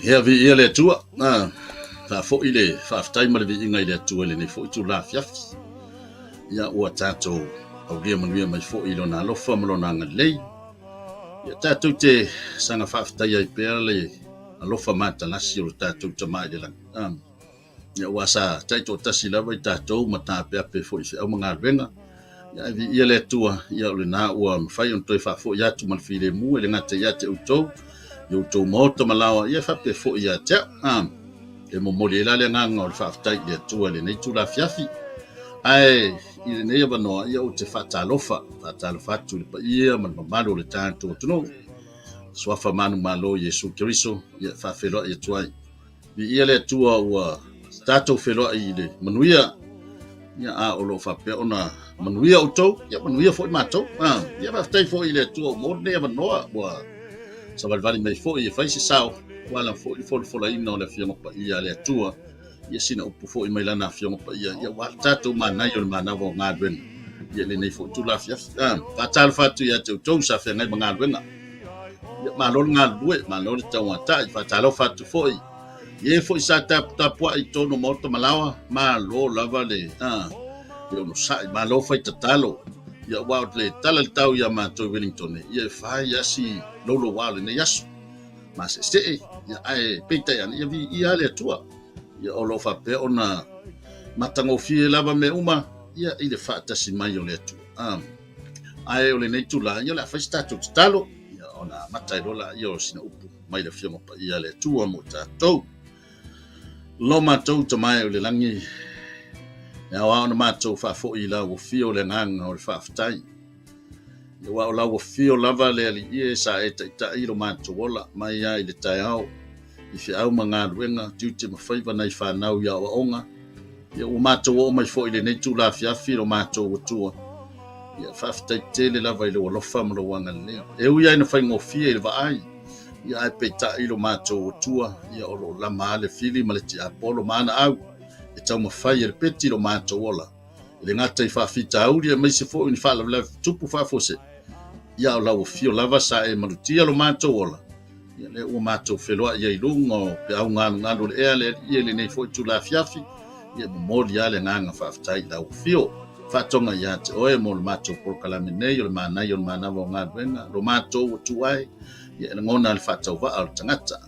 Ia vi ia le tua. Fa fo ile fa aftai ma le vi inga ile tua le nei fo tu la fiafi. Ia ua tato au lia manuia mai fo ilo na lofa malo na ngalei. Ia tato te sanga fa aftai ai pea le alofa mata nasi o tato te mai le lang. Ia ua sa taito tasi lava i tato mata pea pe fo i au mga renga. Ia vi ia le tua ia le na ua mfai on toi fa fo ia tu mal file mu le ngata ia te utou. Yo to moto malawa ia fa pe fo ia te e mo moli la le nganga o fa aftai le tua le nei tu la fiafi ai ile nei va no ia o te fa talofa tu le pa ia man malo le tanto tu no so fa manu malo Yesu Kristo ia fa felo ia tuai vi ia le tua ua tato felo ile manuia ia a o lo fa pe ona manuia o to ia manuia fo mato ia fa aftai fo ile tua mo ne va no wa sa vale mai fo e fai se sao wala fo la ina le fiamo pa ia le tua ia sina upu fo mai lana fiamo pa ia wa tatu mana yo mana vo ngadwen ia le nei fo tu la fia fa tal fa tu ia tu sa fe ngai ngadwen ia ma lo ngadwe ma lo tawa ta fa talo fa tu fo ia fo sa ta po i tono moto malawa ma lo lava le yo no sa ma lo fa talo ia wa le tala tau ia ma to Wellington ia fa ia si lolo wale ne yasu mas se ia ai peita ia vi ia le tua ia olo fa pe ona matango fie lava me uma ia ile fa tasi mai o le tua ai ole nei tula ia la fa sta tu talo ia ona matai dola ia sina upu mai le fia mo pa ia le tua mo tato lo mato to mai ole langi ia wa ona mato fa fo ila o fio le nganga o fa aftai ia wa la o fio lava le ali ia sa eta ilo mato ola mai ai le tai au i fi au manga ruenga tuti ma faiva nai fa nau ia o onga ia o mato o mai fo ile nei tu la fia filo mato o tua ia fa aftai tele lava ile o lofa mo wanga le e u ia ina fa ngo fia ile va ai ia ai peta ilo mato o tua ia o lo la male fili ma le ti apolo mana au e tau ma fai e peti lo mato ola le ngata i fa fita au ia mai se fo ni fa la tupu fa fo se ia o la o fio lava sa e malutia lo mato ola ia le o mato felo ia i lungo pe au ngalo le ele ia le nei fo tu la fiafi ia mo moli ale nganga fa ftai la o fio fa tonga ia te oe mo lo mato por kala mene yo mana vo ngadwenga lo mato o tuai ia ngona le fa tau va al tangata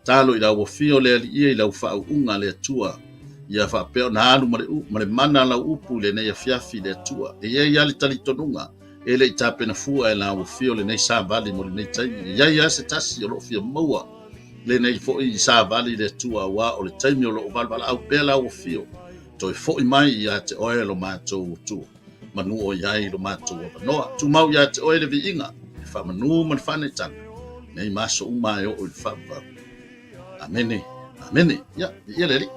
talo i la o fio le ia i la fa unga le tua ia fa pe na alu mare mana la upu le nei fiafi le tua e ia le tali tonunga ele tape na fua e la o fio le nei sa vali mo le nei tai ia se tasi o lo fio maua le nei fo i sa vali le tua wa o le tai mi o lo valvala au pe la o fio to fo i mai ia te oe lo mato tu manu o ia lo mato o no tu mau ia te oe le vi inga fa manu man fa ne tan nei maso uma o fa amene ia le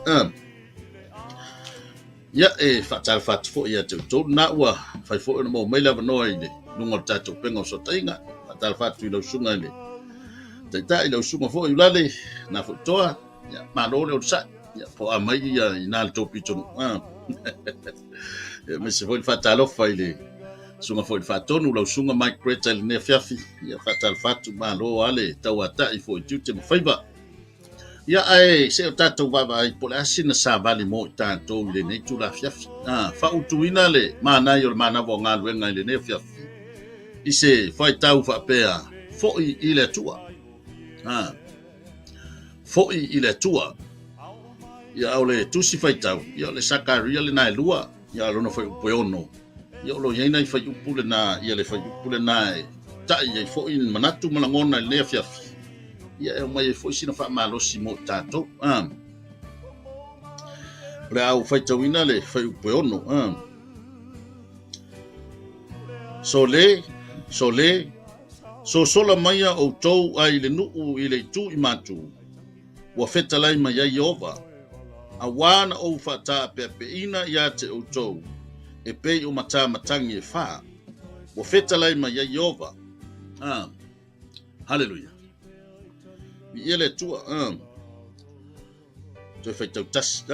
ia e fatal fat fo ia to na wa fai fo no mai lava noi le nungo tato pengo so tainga fatal fat tu lo sunga le tai lo sunga fo ulale na fo toa ia ma lo le sa ia fo a mai ia ina to pito me se fo fatal fai le sunga fo fatonu lo sunga mai cretel ne fiafi ia fatal fat ma lo ale tawata I fo tute mo faiva ia ai se o tatou vava ai po le asina sa vali mo tatou le nei tu la fiafi fa utuina le mana yo mana vo nga luenga le nei fiafi I se fai tau fa pea fo I le tua fo I le tua ia ole tu si fai tau ia le sakaria le nai lua ia lo no fai upono ia lo yena fai upule na ia le fai upule na tai ia fo I manatu malangona le nei fiafi ia e mai foi sina fa malo si mo tato le au fai tawina le fai upono so sola maia o tou ai le nuu I le tu I matu wa feta lai mai ai ova a wana o fata pe ina ia te o tou e pe o mata matangi e fa wa feta lai mai ai ova hallelujah ia le tua to fai tau tas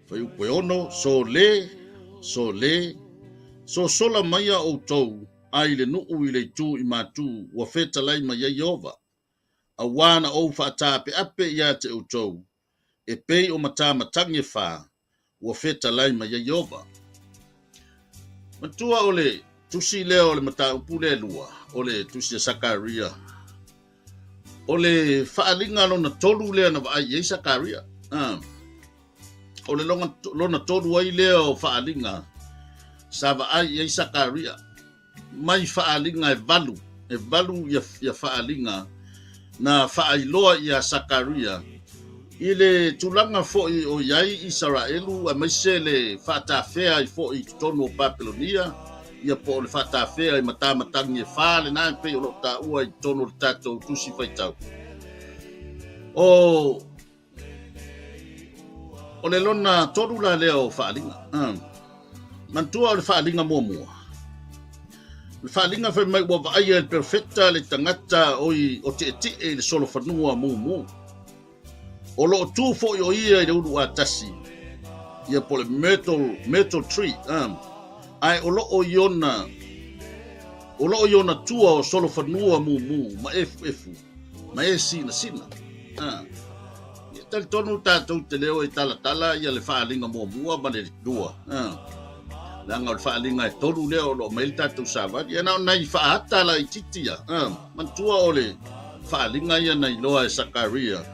fai upono so sola maia o tou ai le nuu I le tu I matu wa feta lai mai ai ova awana o fata pe ape ia te utou e pei o matamatangi fa ua feta lai ma ia Iova. Matua ole tusi leo ole mataupu le lua ole tusi Sakaria ole faalinga lona tolu lea na vai ei Sakaria ole lona tolu ai leo faalinga sa vai ei Sakaria mai faalinga e valu ia faalinga na faailoa ia Sakaria ile tulanga foi o iai Israelu a maisele fatafea i foi tono Babilonia ia po le fatafea i matamatangi e fale na pe o ta ua i tono tato tusi faitau o le lona tolu la leo faalinga mantua o le faalinga mua le faalinga fe mai wa vai el perfecta le tangata o te le solo fanua mu o lo tu fo yo ia i uru atasi ia po le metal tree ai o lo yona tua o solo fanua mu ma efu ma sina ia tal tonu tatou te leo i tala ia le faalinga mua ma le dua langa le faalinga e tolu leo lo mail tatou savadi ia na nai faata la i titia mantua o le faalinga ia nai loa e Sakaria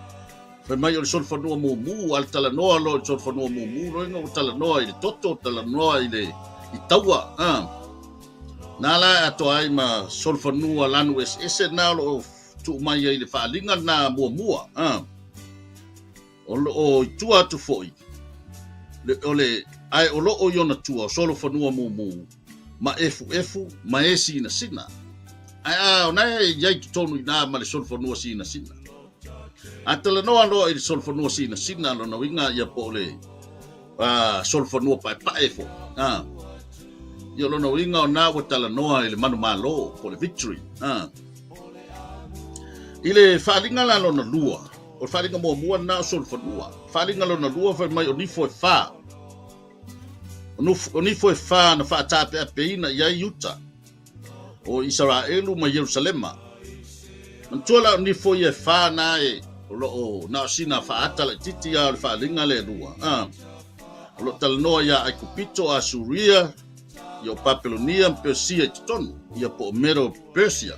fe mai o le solfanua mu al talanoa lo le solfanua mu lo inga o talanoa i le toto talanoa i taua na la ato ai ma solfanua lanu ese na lo tu mai i le faalinga na mua o tua tu foi ole ai o lo o yona tua solfanua mu ma efu ma sina ai ona ia tonu ina ma le solfanua sina atala no alo i solfanua sina lo na winga ia po le solfanua pai fo ia lo na winga na wa tala noa i le manu malo po le victory ile faalinga la lo na lua o faalinga mua na solfanua faalinga lo na lua fa mai o nifo e fa o nifo e fa na fa tape apeina ia Yuta o Israelu ma Jerusalema mantua nifo e fa na lo na sina faata le titi ya le faalinga le lua lo talanoa ia ai kupito Asuria yo Babilonia Persia tonu ia po Medo Persia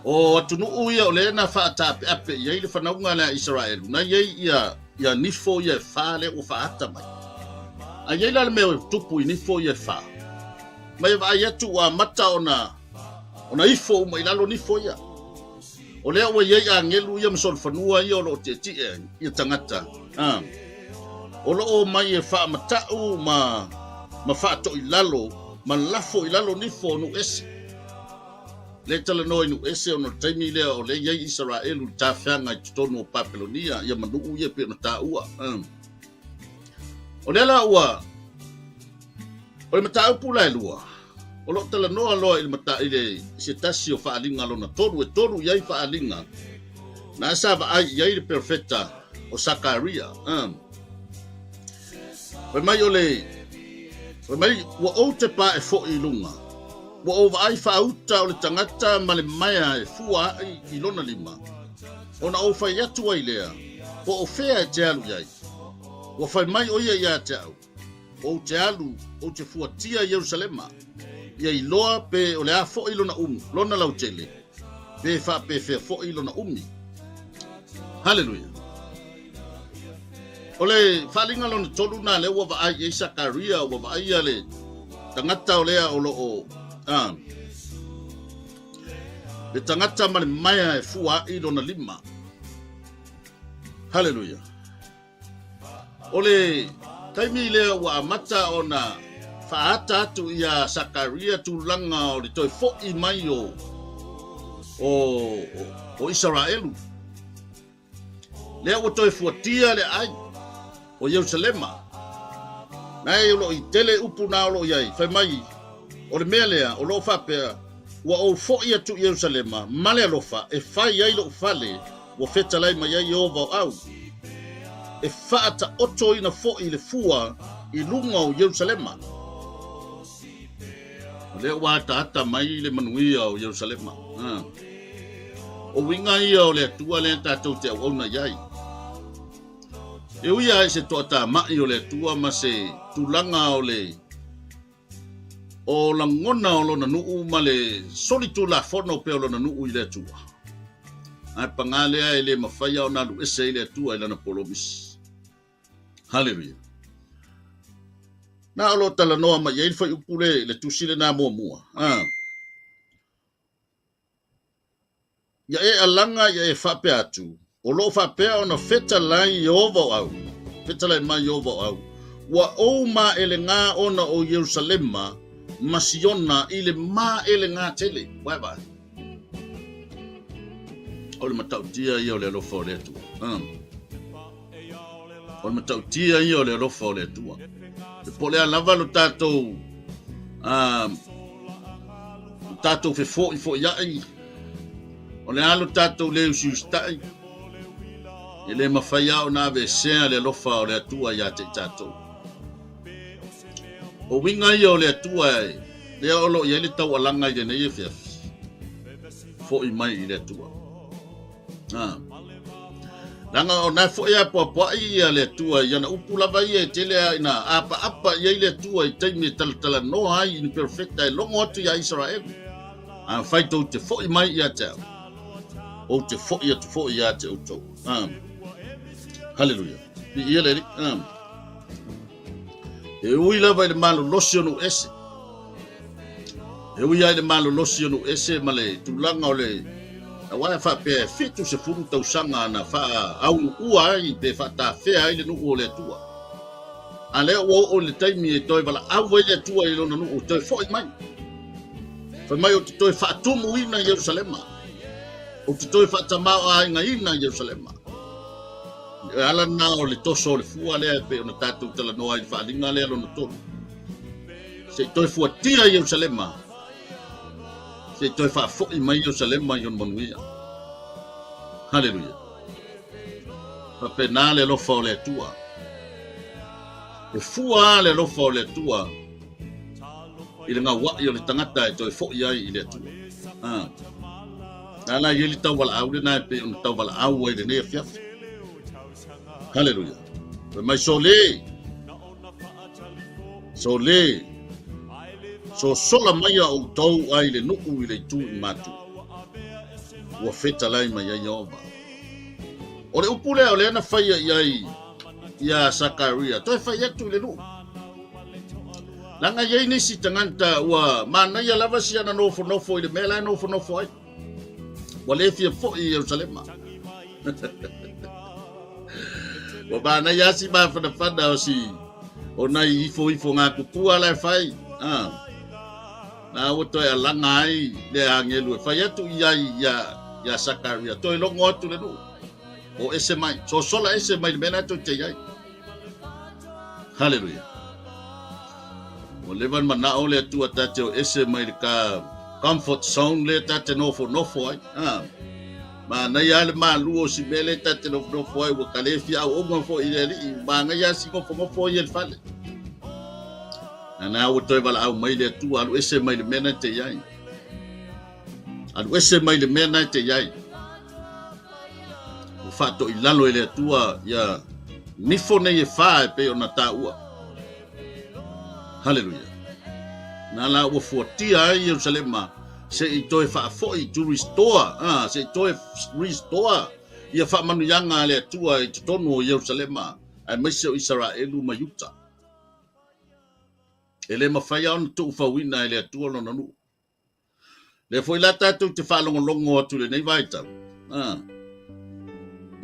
o atunu ia o le na faata ape ia le fanaunga le Israel na ia nifo ia fa le o faata mai ai la me tupu nifo ia fa mai vai atu a mata ona ifo mai lalo nifo ia o lea ua iai angelu ia masolfanua ia o loo tiatie ia tangata o loo mai e faamatau ma faatoʻi lalo ma lafo i lalo nifo nu ese le talanoa i nu ese ona le taimi lea o le iai Israelu le tafeaga i totonu o Babilonia ia manuu ia pe ona taʻua o lea la ua o le mataupu la e lua o lo talanoa loa i le mata i le se tasi o faalinga lona tolu iai faalinga na sava ai iai le perfecta o Sakaria mai wa o te pa e fo i lunga wa o vai fauta o le tangata ma le maia e fua i lona lima ona o fai atu ai lea po o fea e te alu iai wa fai mai o ia te au o te alu o te fuatia Jerusalema ia i loa pe o le a fo i lona lautele pe fea fo i lona haleluia ole faalinga lona tolu na le ua vaai i Sakaria ua vaai ia le tangata o lea o loo le tangata ma le maia e fua i lona lima haleluia ole taimi lea ua amata ona faata atu ia Sakaria tulanga o le toi fo i mai o Israelu lea ua toi fuatia le ai o Jerusalema nai lo i tele upu na lo iai fai mai o le mea lea o lo fapea ua o fo i atu Jerusalema male alofa e fai ai lo fale ua feta lai mai ai Jehova au e faata oto ina fo i le fua i lunga o Jerusalema le ua ata mai le manuia o Jerusalema o winga ia o le tua le tatou te au na iai. E uia e se toa ta mai o le tua ma se tulanga o la ngona o lona nuu ma le solitu la fono pe o lona nuu i le tua. Ai pangale ai le mawhaia o nalu ese i le tua i lana polomis. Hallelujah. Na alo tala noa ma iei fai upule le tusile na mua. Ya e alanga ya e whape atu. O lo whapea o na feta lai Yehova au. Feta lai mai Yehova au. Wa o ma ele ngā ona o Yerusalema masiona ile ma ele ngā tele. Wai bai. O le matau tia i o le lofa o le tua. O le matau tia i o le lofa o le tua. E pole a lava lo tātou. Tātou fe fo iai. O le alo tātou le usiustai. E le mawhaia o nā vesea le lofa o le atua ia te tātou. O winga i o le atua e. Le olo i ele tau alanga i le nei e whiafi. Fo i mai i le atua. Langa o nā fo ea pua i a le atua i ana upulava i e tele a ina apa i le atua i taimi tala no ai in perfecta e longo atu i a Israel. A whaitou te fo i mai i a tau. O te fo i a te utou. Hallelujah. Pi ia le e ui lava i le malo losi onu ese. E ui ai le malo losi onu ese ma le tulanga o le a wai whapea fitu se furu tausanga na wha au ua ai pe whata whea ai le nuku o le tua. A leo o le taimi e toi wala au e le tua i lona nuku toi fo i mai. Whai mai o te toi whaatumu ina Yerusalema. O te toi whaatamau a inga ina Yerusalema. E ala na o le toso o le fua lea pe o na tātou tala noa i whaalinga lea lona tolu. Se toi fua tia Yerusalema. Se toi whaafo i mai Yerusalema i on manuia. Hallelujah. Pape nā le lofa o le tua. E fua le lofa o le tua. I le ngā wai o le tangata e toi fo i ai i le tua. Nala i li tau wala au le nai pe on tau wala au ai le nea fiafi. Hallelujah. Mai so le. So sola mai au tau ai le nuku i le tu i matu. Ua feta lai mai ai Yehova. O le upule o le ana whaia i ai ia Sakaria. Toi whai atu le nuku. Langa iei nisi tanganta ua mana ia lava si ana nofo i le mela nofo ai. Wa le fia fo i Yerusalema. Wa mana ia si ba fana o si o nai ifo ngā kukua lai whai. Na o toi alanga ai le angelu e whai atu i ai ia Sakaria. Toi longo atu le nu. O ese mai. So sola ese mai le mena toi te iai. Hallelujah. O levan mana o le atua tate o ese mai le ka comfort zone le tate nofo ai. Ma nai ale malu o si mele tate nofo ai. Wa kalefi au onga fo i le li. Ma ngai asi ngofo i el fale. Na o toi wala au mai le atua alu ese mai le mena te iai. Alu ese mai le mena te iai. O fato i lalo i le atua ia nifo nei e whae pe o na tā ua. Hallelujah. Nala ua fuatia ai Yerusalema se i toi whaafoi to restore. Se i toi restore ia whaamanuyanga le atua i tonu o Yerusalema ai maise o Israelu ma Yuta. E le mawhaia ona tu whawina i le atua lona nu. Le foi la tātou te whaalongolongo atu le nei vaitau.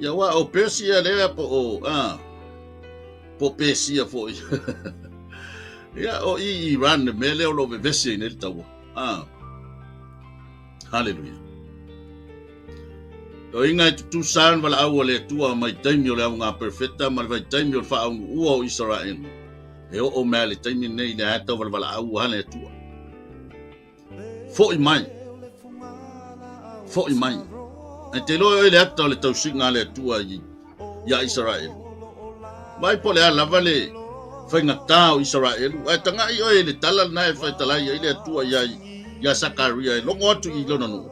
Ia wa o Persia lea po Persia foi. Ia o i Iran me leo lo vevese i nel tau. Hallelujah. O inga i tu saan wala au le tua mai taimi o le au ngā perfecta ma vai taimi o le wha ua o Israel. E o mea le taimi nei le hata wala au hane tua. Fo i mai. E te loe le hata o le tausinga le tua i ia Israel. Vai po le ala vale whainga tāo Israelu. Ai tanga i oe le tala na e whaitalai i le atua ia Sakaria e longo atu i lona nu.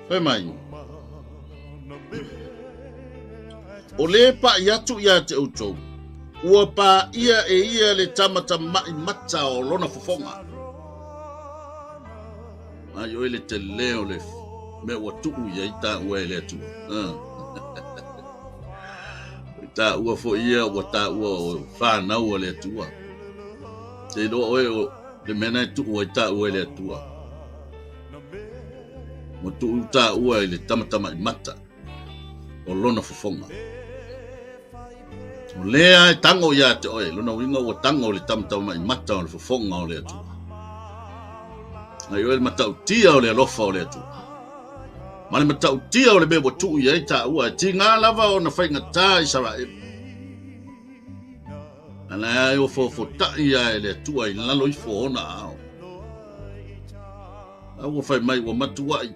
Fai mai. O le pa yatu ya te utou. Ua pa ia le tamata mai mata o lona fofonga. Ai o le te leo le me ua tuu ia ita ua ele atu. Ta ua fo ia ua ta ua whanau o le atua. Te loa oe o le mena tu ua ita ua ele atua. Mo tu ta ua ele tamata mai mata o lona fofonga. O lea e tango ia te oe, lona winga ua tango le tamata mai mata o le fofonga o le atua. Ai oe le matau tia o le alofa o le atua. Ma le matau tia o le mea tu ia ita ua ti ngā lava o na whainga tā i Sarae. Ana ai o fo ta ia ele atua i lalo i fo ona ao. Au fai mai ua matua i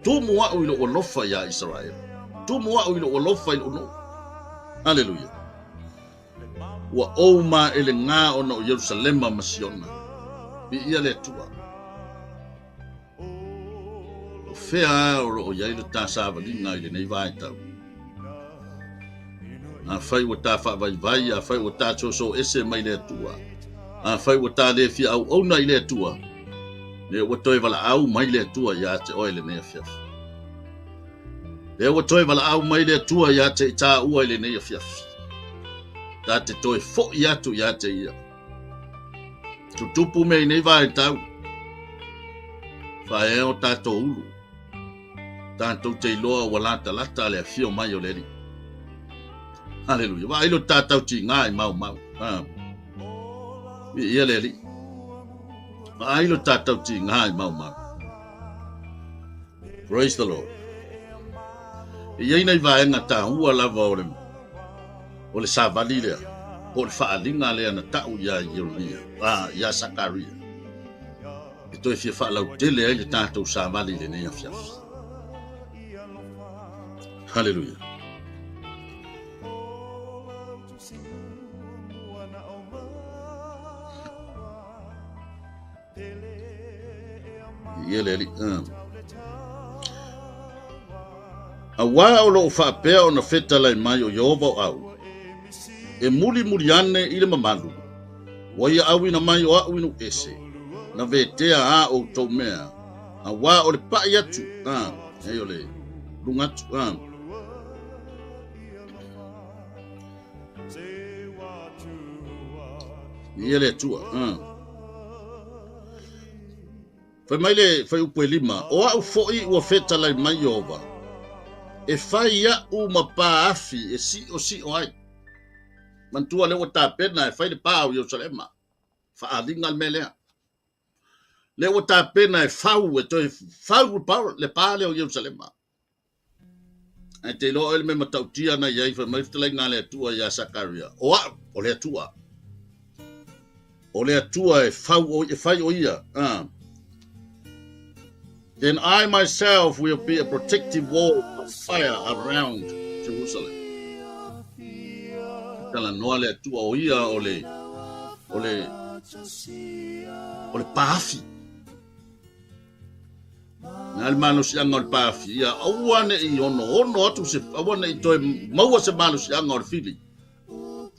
tumu au ilo o lofa ia Israel. Tumu au ilo o lofa ilo no. Hallelujah. Ua ouma ele ngā ona o Jerusalema masiona. Bi ia le atua. O fea o iailo tā sāwalinga i le nei vai tau. A fai ua tā whaavai a fai ua tā so ese mai le atua. A fai ua tā le fia au auna i le atua. Le ua toi wala au mai le atua ia te oile nea fiafi. Le ua toi wala au mai le atua ia te ita ua ile nea fiafi. Tā te toi fo i atu ia te ia. Tutupu mei nei vai tau. Whae o tātou ulu. Tātou te iloa walata lata le fio mai o leri. Hallelujah. Wa ilo tātou ti ngā i mau. Ia leri. Wa ilo tātou ti ngā i mau. Praise the Lord. Ia nei vaenga tā hua lava o le savali lea. O le whaalinga lea na tau ia Jeremia. Ia Sakaria. E toi fia whaalau tele ai le tātou savali le nea fiafi. Hallelujah. Ia le ali. A wā o lo whaapea o na wheta lai mai o Yehova o au. E muli ane i le mamalu. Wa ia au ina mai o au inu ese. Na vetea a o tau mea. A wā o le pai atu. E o le lungatu. Ia le atua. Fai mai le fai upo e lima. O au foi ua wheta lai mai Yehova. E fai ia u mapa afi e si o ai. Mantua le wata pena e fai le pā o Yerusalema. Whaalinga al melea. Le wata pena e fau e toi fau le pā le o Yerusalema. E te loa ele me matautia na iai fai mai ftalai ngā le atua ia Sakaria. O le atua. O le atua e fai o ia. Then I myself will be a protective wall of fire around Jerusalem. Kala noa le atua o ia o le pāwhi. Ngā le malo si anga o le pāwhi. Ia awane i ono atu se, awane i toi maua se malo si anga o le fili.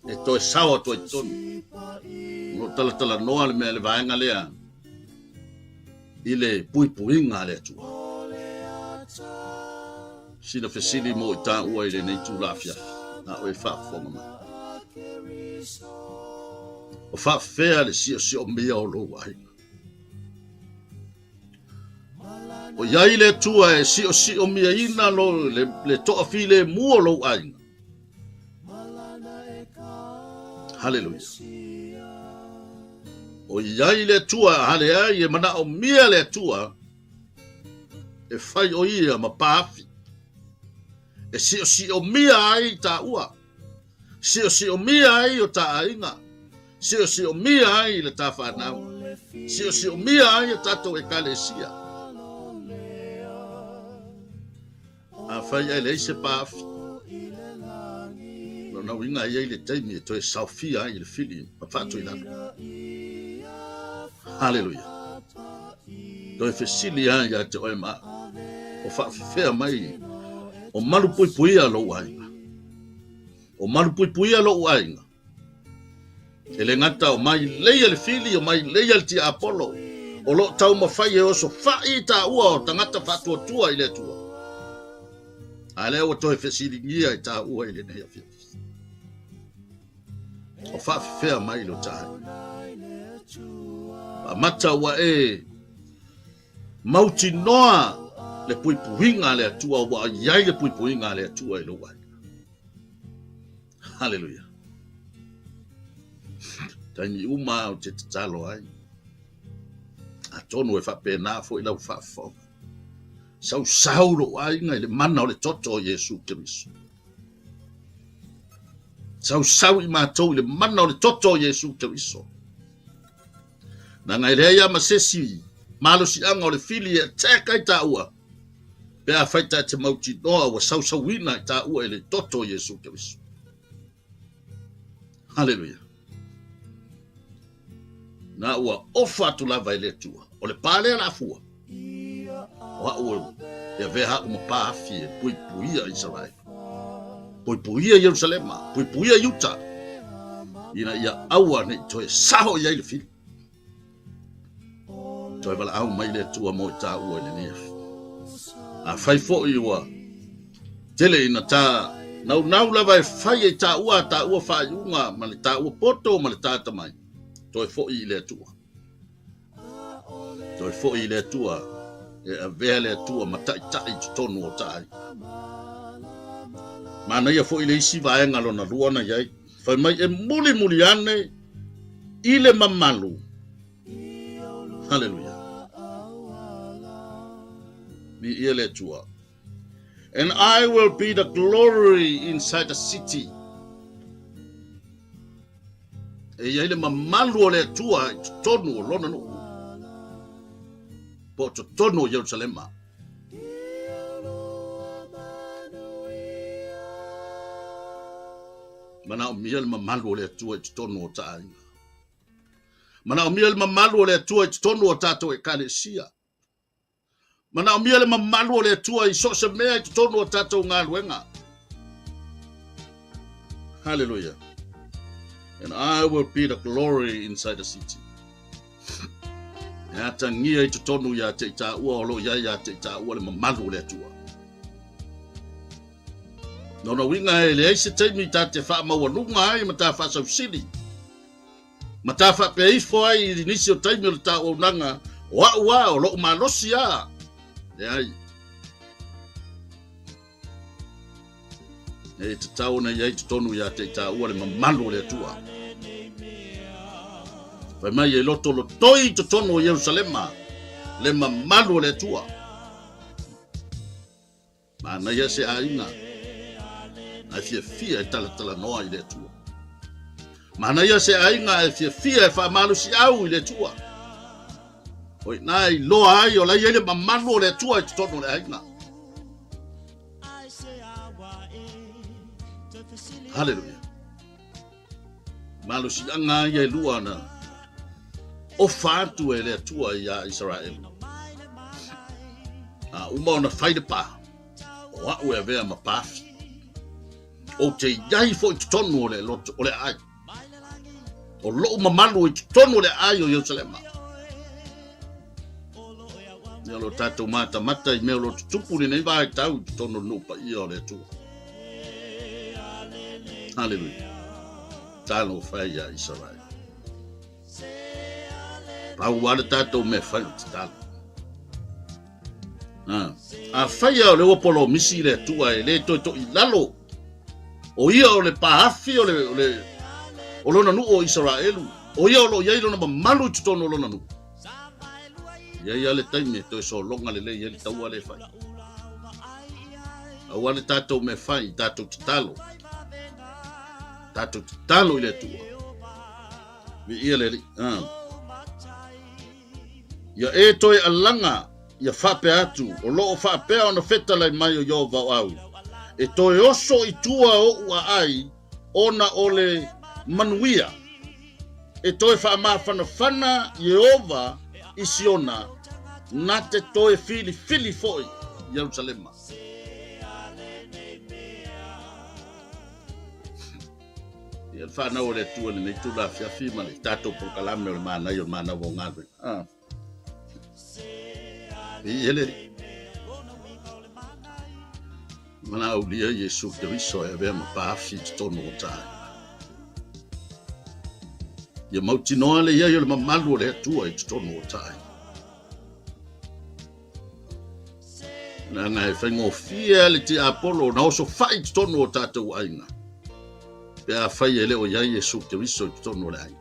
E toi sawa toi tonu. No tala noa le mea le vaenga lea. I le puipuinga le atua. Sina fesili mo i tā ua i le nei tū lafia. Na oe whaafonga mai. O whaafea le si o mea o lo ai. O iai le tua e si o mea ina lo le toa file mua lo ai. Hallelujah. O iai le tua hale ai e mana o mea le tua e fai o ia ma pāwhi. E si o mea ai tā ua. Si o mea ai o tā ainga. Si o mea ai le tā whanau. Si o mea ai o tātou e kalesia. A fai ai le se pāwhi. No na winga ai le taimi e toi saufia ai le fili. Pa whātu i lana. Hallelujah. Toi fesili ai a te oe maa. o whaafea mai, o malu pui lo ainga. O malu pui lo ainga. E le ngata o mai leia le fili, o mai leia le tia Apollo, o lo tau mawhai e oso whai ta ua o tangata whatuatua i le tua. A leo o toi whesiri ngia i ta ua i le nei a fia. O whaafea mai lo tae. A mata ua e mauti noa le puipuinga le atua wa iai le puipuinga le atua i lo wai. Hallelujah. Tangi uma o te talo ai. A tonu e whapena fo i lau whafo. Sau lo ai ngai le mana o le toto o Yesu Kiriso. Sau i mātou le mana o le toto o Yesu Kiriso. Na ngai rea masesi malo si anga o le fili e teka i ta ua. Pe a whaita te mauti noa wa sau wina i ta ua e le toto o Yesu Kiriso. Hallelujah. Na ua ofa tu lava i le tua. O le pale la fua. O a ua e veha uma paafi e puipuia Israel. Puipuia Jerusalema. Puipuia Utah. Ina ia aua ne toe saho i le fili. Toi wala au mai le tua mo i ta ua i le nia. A fai fo i ua. Tele ina ta nau lava e fai e ta ua fai unga ma le ta ua poto ma le ta tamai. Toi fo i le tua. Toi fo i le tua. E a vea le tua ma tai tonu o tai. Ma na ia fo i le isi vaenga lona ruana iai. Fai mai e muli ane i le mamalu. Hallelujah. Mi ia le tua. And I will be the glory inside the city. E ia le mamalu o le tua tonu o lona no. Po tonu o Jerusalema. Mana o mia le mamalu o le tua tonu o tai. Mana o mia le mamalu o le tua tonu o tato e kalesia. Mana o mia le mamalu o le tua i so se mea i tonu o tato ngā luenga. Hallelujah. And I will be the glory inside the city. E ata ngia i tonu ia te ita ua o lo ia te ita ua le mamalu o le tua. Nona winga e le eise teimi ta te wha mawanunga ai ma ta wha sausili. Ma ta wha pe ifo ai i nisi o teimi o le ta o nanga wa o lo malosi a. E ai. E te tau na iai te tonu ia te ita ua le mamalu o le tua. Fai mai e loto lo toi te tonu o Jerusalema le mamalu o le tua. Ma na ia se aina. A fia e tala noa i le tua. Mana ia se ainga e fia e whaamalu si au i le tua. Oi nai loa ai o la ia le mamanu o le tua i te tono le ainga. Hallelujah. Malu si anga ia lua na o fatu e le tua i a Israel. Uma ona whaide pa. O au e vea mapafi. O te iai fo i tonu o le loto o le ai. O loo mamalu i tonu o le ai o Jerusalema. Ia lo tatou mata i mea lo tupu ni nei vai tau i tonu nupa i o le tua. Hallelujah. Talo whai a Israel. Pau wale tatou me whai o te talo. A whai a o le opolo misi le tua e le to i lalo. O ia o le pahafi o lona nu o Israelu. O ia o lo iai lona mamalu i tutono o lona nu. Iai ale taime to e so longa le le iai tau ale fai. Au ale tatou me fai, tatou titalo. Tatou titalo i le tua. Vi ia le ia e toi alanga ia whape atu. O loo whapea ona feta lai mai o Jehova o au. E toe oso i tua o ua ai ona ole manuia. E toe wha Jehova i siona na te toe fili foi Jerusalema. Ia whanau o le tua le nei tula fiafi ma le tatou prokalame o le mānai o le mānau o ngāwe. I ele mana au lia Yesu Keriso e vea ma pāwhi tonu o tāi. Ia mauti noa le ia le mamalu o le atua i tonu o tāi. Na ngai whaingo fia le ti Apollo na oso whai tonu o tātou ainga. Pea whai ele o ia Yesu Keriso i tonu o le ainga.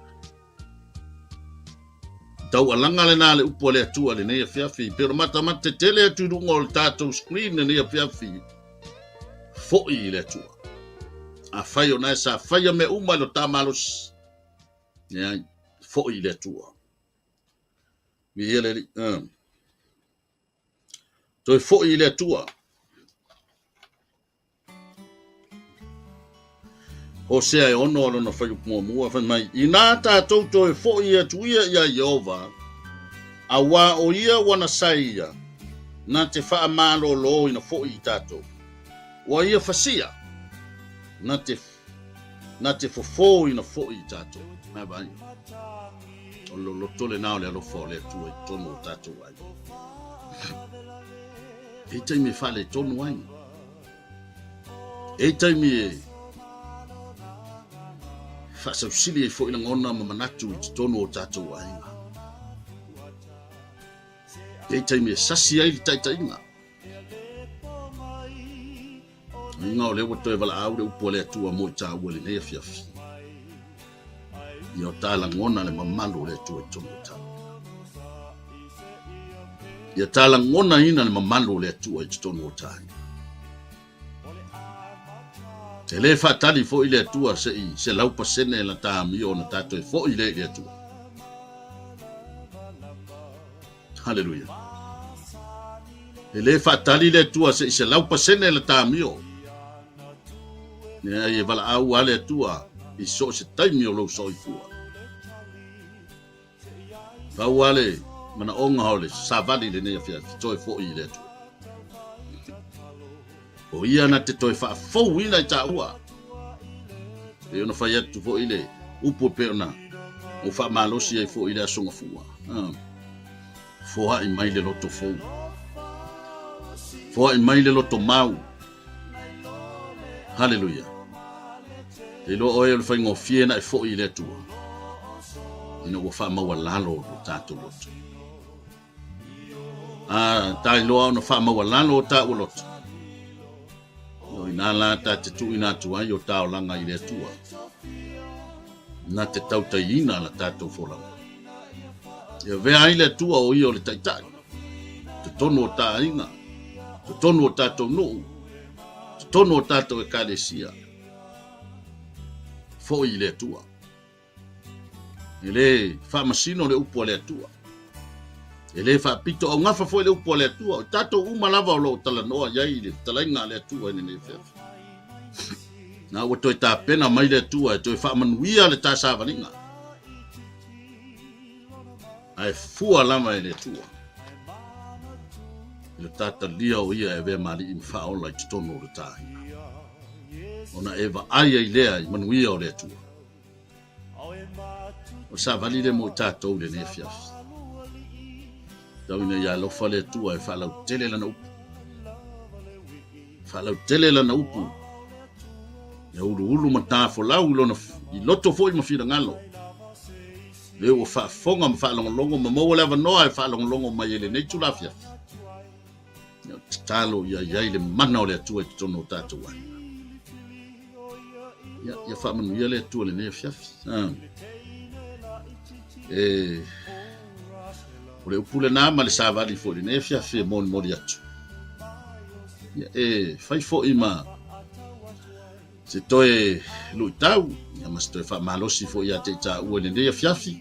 Tau alanga le nā le upo le atua le nei a whiawhi. Pero mata tele atu rungo o le tātou screen le nei a whiawhi. Fo'i i le atua. A whai o nai sa whai a me uma lo tāmalos. Nea fo'i i le atua. Mi ele li. Toi fo'i i le atua. Hosea e ono alo na whai mua whai mai. I nā tātou toi fo'i atuia ia Jehova. A wā o ia wana sai ia. Nā te wha malo lo ina fo'i i tātou. Wa ia fasia na te fofo ina fo'i i tātou. Mea vai. O lo tole nao le alofa o le atua i tonu o tātou ai. E taimi whale tonu ai. E taimi e whasausili e fo'i na ngona ma manatu i tonu o tātou ai. E taimi e sasi ai li taitainga. Inga o le wato e wala au le upo le atua mo i tā ua le nei a fiafi. I o tāla ngona le mamalu le atua i tonu o tā. I o tāla ngona ina le mamalu le atua i tonu o tā. Te le whatali fo i le atua se laupa sene la tā mi o na tātou e fo i le atua. Hallelujah. E le whatali le atua se laupa sene la tā mi o. Nea e wala au ale atua i so se taimi o lo so i fua. Whau ale mana onga hole savali le nea fia toi fo i le atua. O ia na te toi wha fau ina i tā ua. E ona whai atu fo i le upo peona o wha malosi ai fo i le asonga fua. Foha i mai le loto fau. Foha i mai le loto mau. Hallelujah. E lo oe le whaingo fiena e fo'i le atua. Ina ua wha maua lalo o tātou loto. Tai loa ona wha maua lalo o tātou loto. No ina la ta te tu ina tua i o tāo langa i le atua. Na te tautai ina la tātou wholanga. Ia vea i le atua o i o le taitai. Te tono o tā inga. Te tono o tātou nuu. Te tono o tātou e kālesia. Fo i le atua. E le whamasino le upo le atua. E le whapito au ngafa fo i le upo le atua. Tātou umalava o lo tala noa iai le talainga le atua ene ne whewhi. Nā ua toi tā pena mai le atua e toi whamanuia le tā sāwaringa. Ai fua lama e le atua. Le tata lia o ia e vea mali i mwhaola i titono o le tāhinga. Ona eva aia i lea i manuia o le atua. O sa vali le mo i tātou le ne fiafi. Tau ina ia lofa le atua e whalau tele lana upu. Whalau tele lana upu. Ia ulu matāfo lau i loto fo i mawhira ngalo. Leo o whaafonga ma whaalongolongo ma maua lewa noa e whaalongolongo mai ele nei tula fiafi. Talo ia iai le mana o le atua i tono o tātou ai. Ia whamanu ia le atua le nea fiafi. O le upule nā ma le sāwari fo le nea fiafi e moni atu. Whai fo i ma se toe lui tau. Ia ma se toe whamalosi fo ia te tā ua le nea fiafi.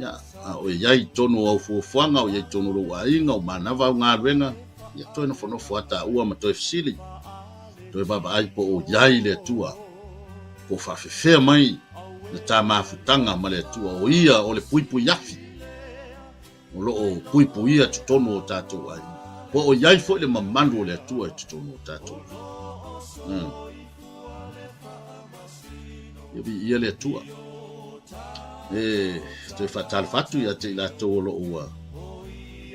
Ia o iai tono au fuafuanga o iai tono roa inga o manawa o ngā ruenga. Ia toi na whanofo ata ua ma toi fisili. Toi baba ai po o iai le atua. Po whawhewhea mai na tā mafutanga ma le atua. O ia o le puipu yafi. O lo o puipu ia tutono o tātou ai. Po o iai fo le mamanu o le atua e tutonu tatou. Ia le atua. Te fatal fatu ia te latou lo ua.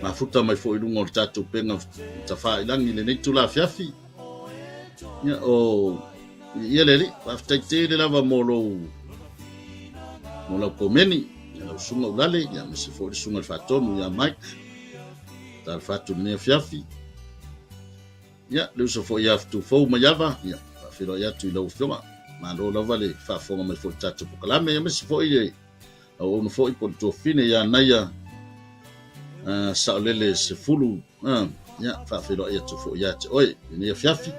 Mafuta mai fo i lunga o le tatou penga tafailangi le nei tula fiafi. Ia ia le li, whaftaite le lava mo lau komeni, ia lau sunga ulale, ia mese fo i sunga le fatonu, ia Mike, tal fatu le nea fiafi. Ia, le usa fo i aftu fau maiava, ia, whawhiro i atu i lau fionga, ma lo lava le whafonga mai fo i tatou pokalame, ia mese fo i au onu fo i po to fine ia naia saolele se fulu, ia, whawhiro i atu fo i atu, oi, i nea fiafi.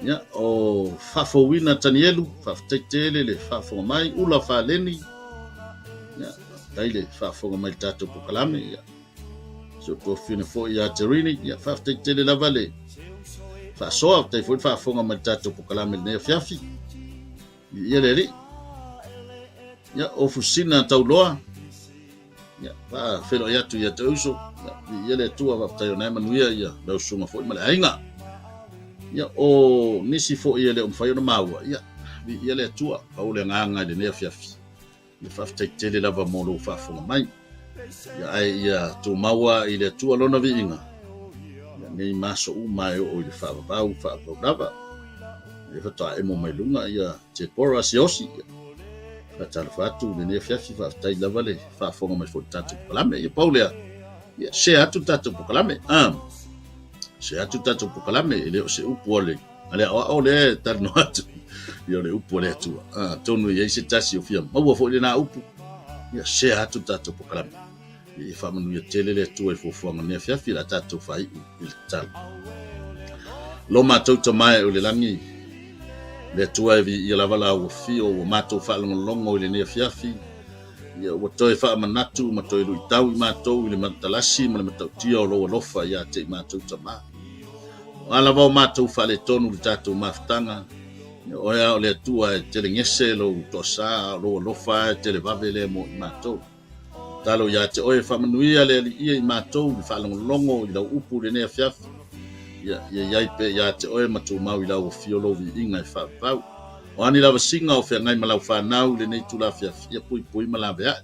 Ia o fafowina tanielu faftaitele le fafonga mai ula faleni ia taile fafonga mai tatou pokalame ia so to fina fo ia terini ia faftaitele lavale fa soa tai fo fafonga mai tatou pokalame ne fiafi ia le ia ofusina tauloa ia fa felo ia tu ia tauso ia le tua faftaio na manuia ia lau sunga fo male ainga ia o nisi fo ia le umfai no maua ia le tua au le nganga le ne fiafi le faftaitele lava mo lo fafonga mai ia tu maua i le tua lona viinga ia nei maso mai o le fa'avau lava le fata e mo mai lunga ia te pora siosi fatal fatu le ne fiafi faftai lava le fafonga mai fo tatu palame ia paulea ia se atu tatu palame se atu tatu pokalame ele se upu ole ale o le tarno atu yo le upu le atu tonu ye se tasi o fia mau fo le na upu ya se atu tatu pokalame e fa manu ye tele le tu e fo fo ngane fia fia tatu fai il tal lo matou mai o le langi le tu e vi la vala o fio o matou fa longo le ne fia fia ia o toi fa manatu ma toi lui tau ma to le matalasi ma le matautia o lo lofa ia te ma tu tama ala va ma tu fa le tonu le tatu maftanga o ia o le tua te le ngese lo to sa lo lofa te le vavele mo ma to talo ia te o fa manuia le ia ma to fa longo i lo upu le ne fiaf ia pe ia te o ma tu mau i lo fiolo vi inga fa pau o ani lava singa o fea ngai malau whanau le nei tula fia pui malawe ai.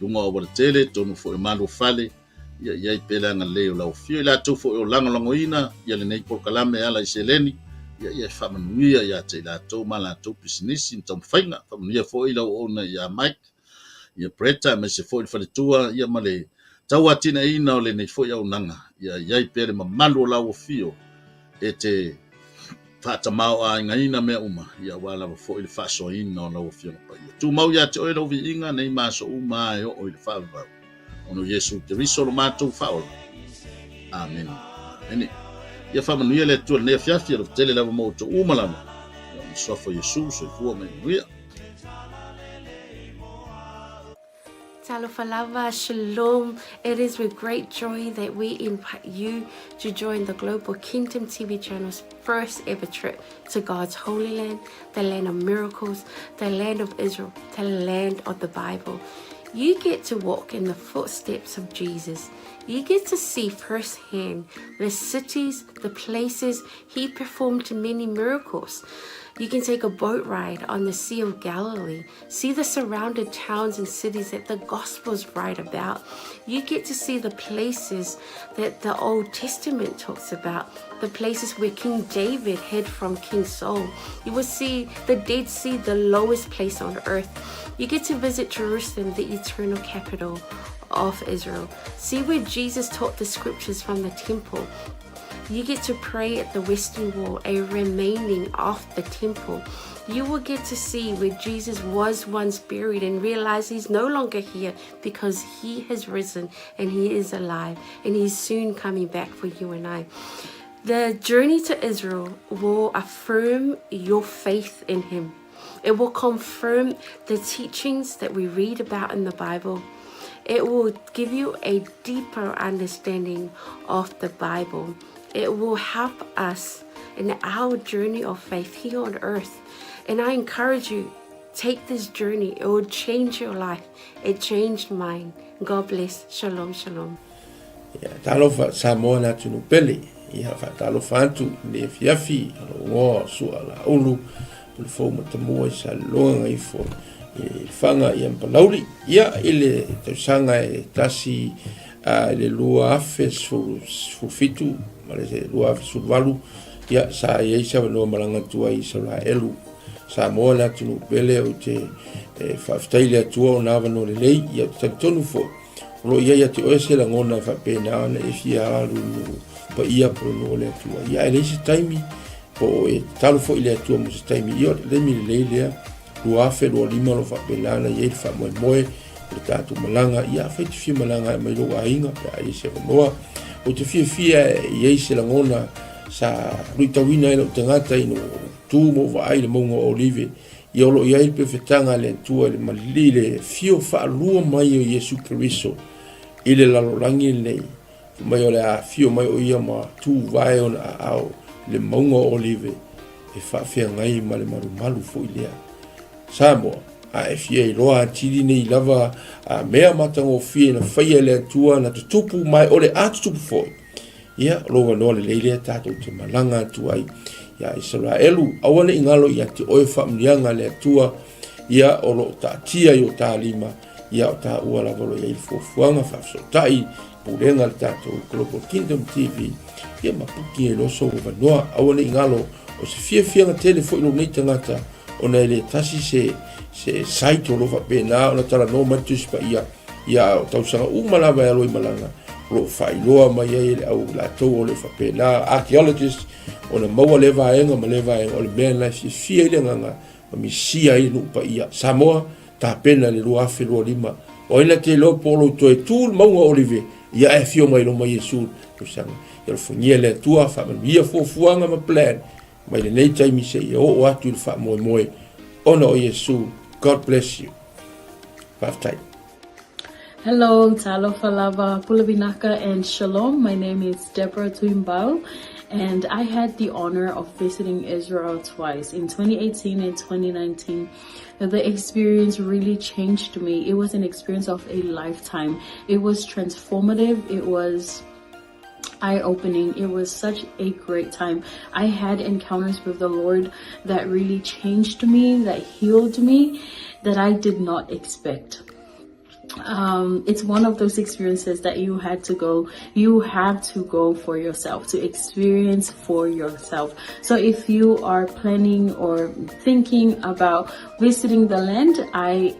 Lunga o wale tele, tonu fo e malu fale, ia iai pele anga leo lau fio, ila tau fo e o lango ina, ia le nei polkalame ala i seleni, ia whamanuia ia te ila tau mala tau pisinisi, ntam whainga, whamanuia fo ila o ona ia Mike, ia Bretta, me se fo i whale tua, ia male tau atina ina o le nei fo i au nanga, ia iai pele ma malu o lau o fio, e te fata mau a ngaina me uma ia wala fo il faso ina no fio pa tu mau ya te o vi inga nei maso uma e o il fa ono Yesu te riso lo mato fa amen ene ia fa manu ile tu ne fia fia tele la mo to uma la so fo Yesu so fu me ia Talofa lava, shalom. It is with great joy that we invite you to join the Global Kingdom TV channel's first ever trip to God's Holy Land, the land of miracles, the land of Israel, the land of the Bible. You get to walk in the footsteps of Jesus. You get to see firsthand the cities, the places he performed many miracles. You can take a boat ride on the Sea of Galilee, see the surrounded towns and cities that the Gospels write about. You get to see the places that the Old Testament talks about, the places where King David hid from King Saul. You will see the Dead Sea, the lowest place on earth. You get to visit Jerusalem, the eternal capital of Israel. See where Jesus taught the scriptures from the temple. You get to pray at the Western Wall, a remaining of the temple. You will get to see where Jesus was once buried and realize he's no longer here because he has risen and he is alive and he's soon coming back for you and I. The journey to Israel will affirm your faith in him. It will confirm the teachings that we read about in the Bible. It will give you a deeper understanding of the Bible. It will help us in our journey of faith here on earth. And I encourage you, take this journey. It will change your life. It changed mine. God bless. Shalom, shalom. ia talofa Samoa na tunu pele ia fa talofa atu le fiafi o sua la ulu le fo matamua sa longa i fo fanga ia palauli ia ile tausanga e tasi le lua afe su fitu ma le lua afe su valu ia sa ia isa no malanga tua i sa la elu Samoa na tunu pele o te whaftaile atua o nawa no le lei ia tonu fo lo ia te oese la ngona fa pena na e fia alu pa ia pro no le atua ia ele se taimi po e talo fo ile atua mo se taimi ia le mi le lea lo afe lo lima lo fa pena na ia fa mo moe le tatu malanga ia fa te fia malanga mai lo ainga pa ia se noa o te fia ia se la ngona sa ruitawina ina tangata ino tu mo vai le mongo olive ia lo ia pe fetanga le tua le malile fio fa lua mai o Yesu Kristo ile la lorangi le mai o le fio mai o ia ma tu vai on ao le mongo olive e fa fia ngai ma le maru fo ile Samoa a fia loa tiri nei lava a mea matango fia na faia le tua na tupu mai o le atupu fo ia lo no le leile tato te malanga tuai ia Israelu awane ingalo ia te oe whamnianga le atua ia o lo ta tia i o ta lima ia o ta ua lavolo ia i fuafuanga whafsotai purenga le tato Global Kingdom TV ia mapuki e loso o vanoa awane ingalo o se fia telefo ilo nei tangata o na ele tasi se site o lo whapena o na tala no matuspa ia o tausanga umalawa e aloi malanga lo failoa mai ele au la to le whapena archaeologists o na maua le vaenga o le mea na fia ile nganga ma misia i nupa ia Samoa ta pena le lua afe lua lima o ina te lo polo to e tūl maunga olive ia e fio mai lo mai Yesu kusanga ia lo fungia le tua whamania fuafuanga ma plan mai le nei taimi se ia o atu il wha moe ona o Yesu. God bless you. Whaftai. Hello, Talofa Lava, Pulavinaca, and Shalom. My name is Deborah Tuimbao, and I had the honor of visiting Israel twice, in 2018 and 2019. The experience really changed me. It was an experience of a lifetime. It was transformative. It was eye-opening. It was such a great time. I had encounters with the Lord that really changed me, that healed me, that I did not expect. It's one of those experiences that you have to go for yourself, to experience for yourself. So if you are planning or thinking about visiting the land, I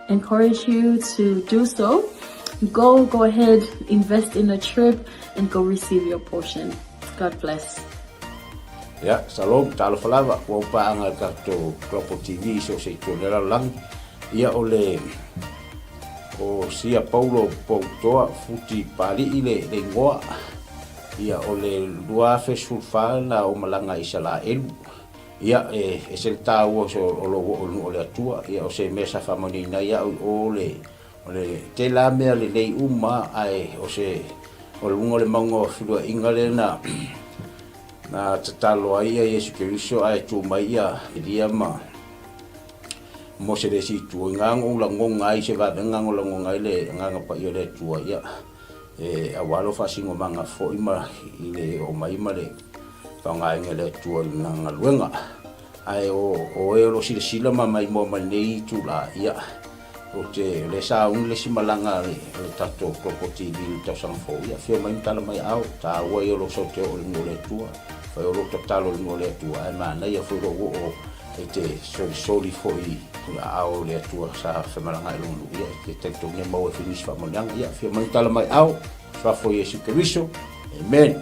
encourage you to do so. Go ahead, invest in a trip and go receive your portion. God bless. Ya, salom, Talofa Lava, kua paanga kato Global TV so se tōnera lang. Ia ole o sia Paulo Poutoa futi pali ile le ngoa. Ia ole lua fesulfa na o malanga isala elu. Ia e se tau so ole atua. Ia o se mesa famani na ia ole te la mea le lei uma ai o se o le mango filua ingale na tatalo ai Yesu Kristo ai tu mai ia dia ma mo se le si tu ngango la ngonga ai se va ngango la ngonga ile nganga pa ile tu ia e awalo fa singo manga fo ima ile o mai male fa ngai le tu nganga luenga ai o lo sila mai mo nei tu la ia o te le sa un le simalanga le tato Global TV ta sang fo ia fe mai tala mai au ta wa yo lo so te o le tua fa yo lo totalo le tua ai ma na ia fo o te soli fo i au le tua sa fe malanga lu ia te te ne mo e finis fa malanga ia fe mai tala mai au fa fo Yesu Kristo. Amen.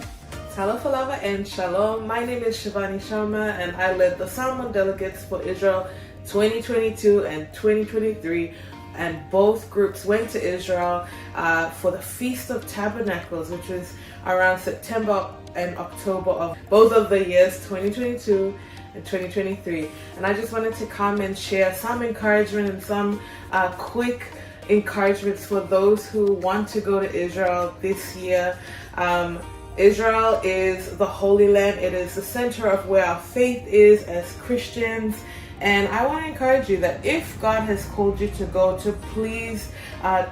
Talofa Lava and Shalom. My name is Shivani Sharma and I led the Salmon Delegates for Israel 2022 and 2023. And both groups went to Israel for the Feast of Tabernacles, which was around September and October of both of the years 2022 and 2023. And I just wanted to come and share some encouragement and some quick encouragements for those who want to go to Israel this year. Israel is the Holy Land. It is the center of where our faith is as Christians. And I want to encourage you that if God has called you to go, to please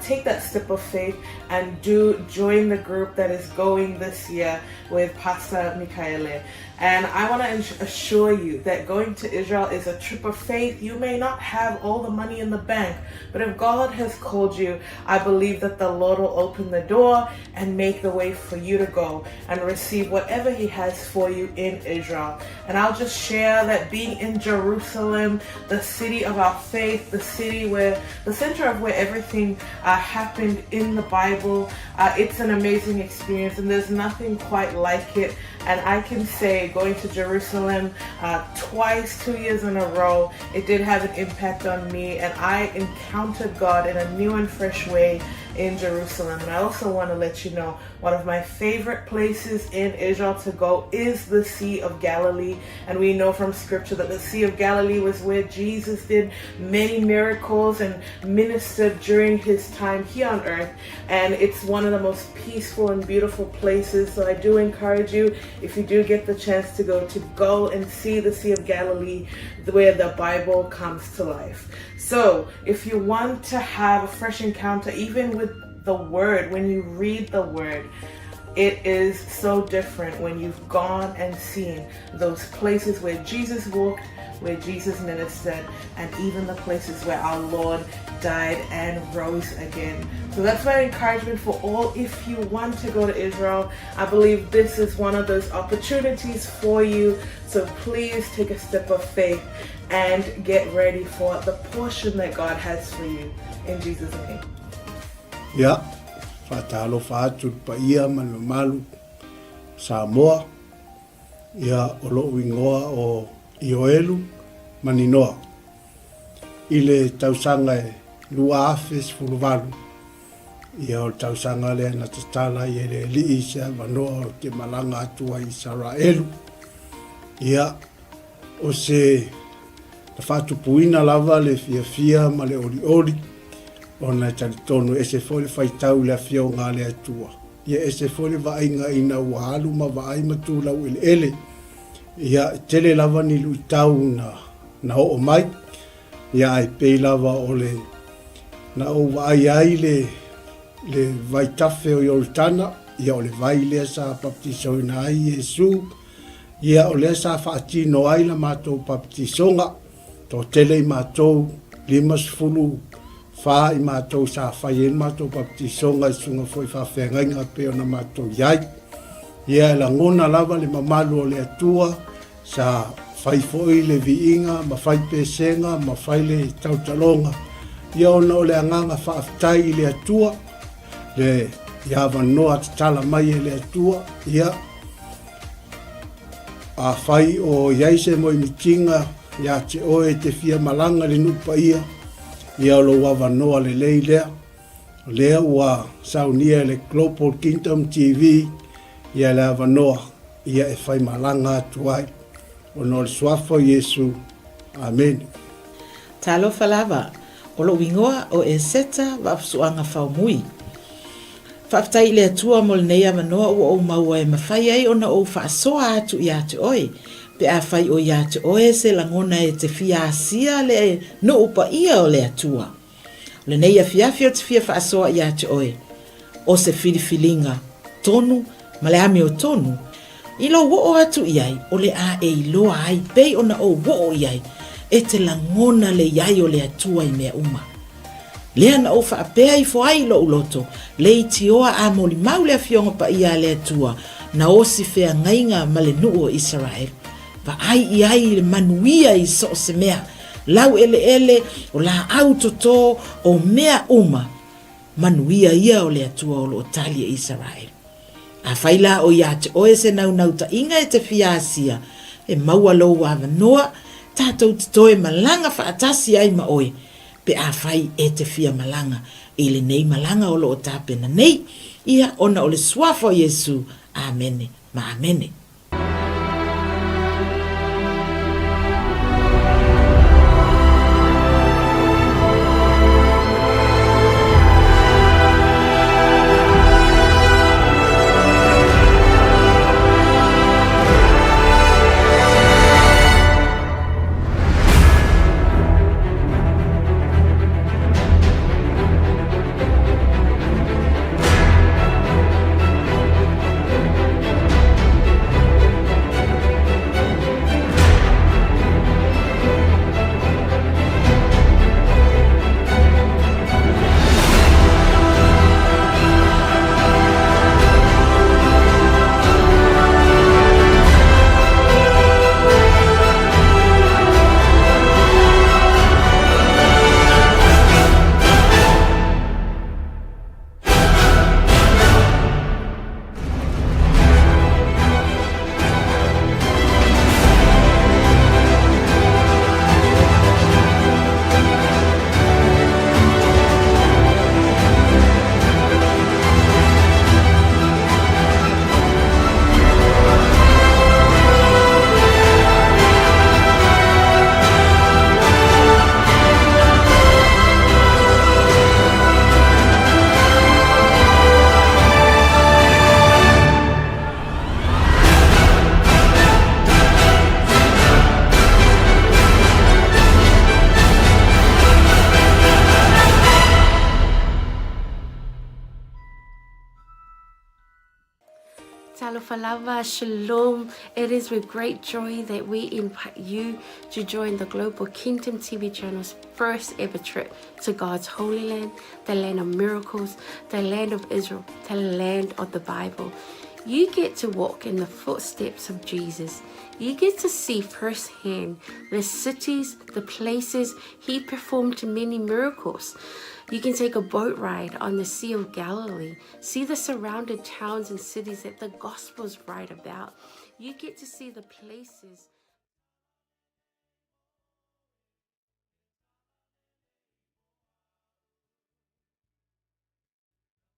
take that step of faith and do join the group that is going this year with Pastor Michaele. And I want to assure you that going to Israel is a trip of faith. You may not have all the money in the bank, but if God has called you, I believe that the Lord will open the door and make the way for you to go and receive whatever He has for you in Israel. And I'll just share that being in Jerusalem, the city of our faith, the city where the center of where everything happened in the Bible, it's an amazing experience, and there's nothing quite like it. And I can say going to Jerusalem twice, 2 years in a row, it did have an impact on me, and I encountered God in a new and fresh way in Jerusalem. And I also want to let you know, one of my favorite places in Israel to go is the Sea of Galilee. And we know from scripture that the Sea of Galilee was where Jesus did many miracles and ministered during his time here on earth. And it's one of the most peaceful and beautiful places. So I do encourage you, if you do get the chance to go and see the Sea of Galilee, where the Bible comes to life. So if you want to have a fresh encounter, even with the Word, when you read the Word, it is so different when you've gone and seen those places where Jesus walked, where Jesus ministered, and even the places where our Lord died and rose again. So that's my encouragement for all. If you want to go to Israel, I believe this is one of those opportunities for you. So please take a step of faith and get ready for the portion that God has for you. In Jesus' name. Ya, fatalo fatu pa ia malu Samoa. Ia olo wingoa o Ioelu maninoa. Ile tausanga e lua afes fuluvalu. Ia o tausanga le na tatala i ele li isa vanoa o te malanga atua i Israelu. Ia o se ta fatu puina lava le fia ma le oli ona talitonu ese foli faitau le fia o ngā le atua. Ia ese foli va inga ina ualu ma va ai matu lau ele. Ia tele lava ni lui tau na o mai. Ia ai pei lava o le na o ai le vai tafe o Yortana. Ia o le vai lea sa baptiso ina ai Yesu. Ia o lea sa whaatino ai la mātou baptisonga. Tō tele i mātou 50 wha i mātou sa whai en mātou baptisonga i sunga foi whawhengainga peo na mātou iai. Ia la ngona lava le mamalu o le atua sa whai foi le viinga, ma whai pesenga, ma whai le tautalonga. Ia ona o le anganga whaaftai i le atua, le iawa noa tatala mai e le atua, ia a whai o iaise mo i mitinga, ia te oe te fia malanga le nupa ia lo wawa noa le leilea, lea ua saunia le Global Kingdom TV, ia le awa noa, ia e whai malanga atuai, o no le swafo Yesu, amen. Talo falava, o lo wingoa o e seta wapsuanga whaumui. Whaftai le atua mo le nei awa noa o maua e mawhai ai ona o whaasoa atu i atu oe, pe a whai o ia te oe se langona e te fia asia le no upa ia o le atua. Le nei a fiafio te fia whaasoa ia te oe. O se filifilinga tonu, ma le ame o tonu. I lo wo o atu iai, o le a e iloa ai, pei ona o wo o iai, e te langona le iai o le atua i mea uma. Lea na o whaapea i fo ai lo uloto, le i tioa a moli mau le a fionga pa ia le atua, na o si fea ngainga ma le nuu o Israel. Va ai le manuia i so se mea, lau ele o la autoto o mea uma, manuia ia o le atua o lo tali e Israel. A whaila o ia te oe se nau ta inga e te fiasia, e maua lo wawa noa, tātou te toe malanga whaatasi ai ma oe, pe a whai e te fia malanga, e le nei malanga o lo o tāpena nei, ia ona o le swafo Yesu, amene, ma amene. Talofa lava, shalom. It is with great joy that we invite you to join the Global Kingdom TV channel's first ever trip to God's Holy Land, the land of miracles, the land of Israel, the land of the Bible. You get to walk in the footsteps of Jesus. You get to see firsthand the cities, the places he performed many miracles. You can take a boat ride on the Sea of Galilee, see the surrounded towns and cities that the Gospels write about. You get to see the places